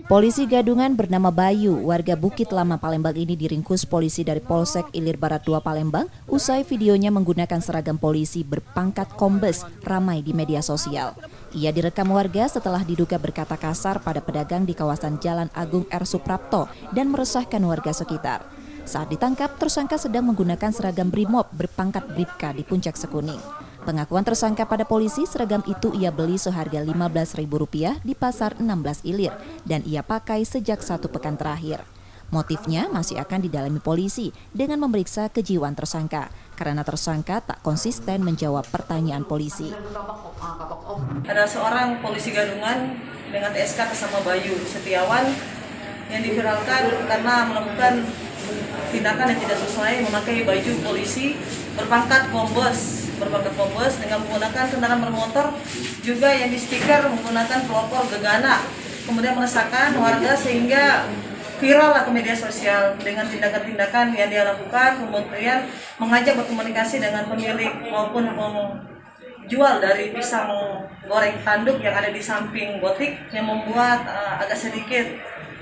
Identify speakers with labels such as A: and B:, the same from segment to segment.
A: Polisi gadungan bernama Bayu, warga Bukit Lama Palembang ini diringkus polisi dari Polsek Ilir Barat 2 Palembang usai videonya menggunakan seragam polisi berpangkat kombes ramai di media sosial. Ia direkam warga setelah diduga berkata kasar pada pedagang di kawasan Jalan Agung R. Suprapto dan meresahkan warga sekitar. Saat ditangkap, tersangka sedang menggunakan seragam Brimob berpangkat Bribka di Puncak Sekuning. Pengakuan tersangka pada polisi, seragam itu ia beli seharga Rp15.000 di Pasar 16 Ilir dan ia pakai sejak 1 pekan terakhir. Motifnya masih akan didalami polisi dengan memeriksa kejiwaan tersangka karena tersangka tak konsisten menjawab pertanyaan polisi.
B: Ada seorang polisi gadungan dengan TSK bersama Bayu Setiawan yang diviralkan karena melakukan tindakan yang tidak sesuai memakai baju polisi berpangkat kombes dengan menggunakan kendaraan bermotor juga yang distiker menggunakan pelopor gegana, kemudian meresahkan warga sehingga viral lah ke media sosial dengan tindakan-tindakan yang dia lakukan, kemudian mengajak berkomunikasi dengan pemilik maupun penjual dari pisang goreng tanduk yang ada di samping botik yang membuat agak sedikit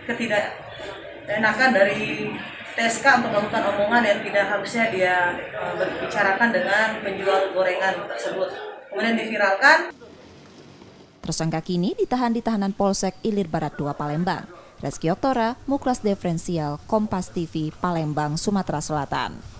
B: ketidakenakan dari TSK untuk melakukan omongan yang tidak harusnya dia berbicarakan dengan penjual gorengan tersebut. Kemudian diviralkan.
A: Tersangka kini ditahan di tahanan Polsek Ilir Barat 2 Palembang. Reski Oktora, Muklas Diferensial, Kompas TV, Palembang, Sumatera Selatan.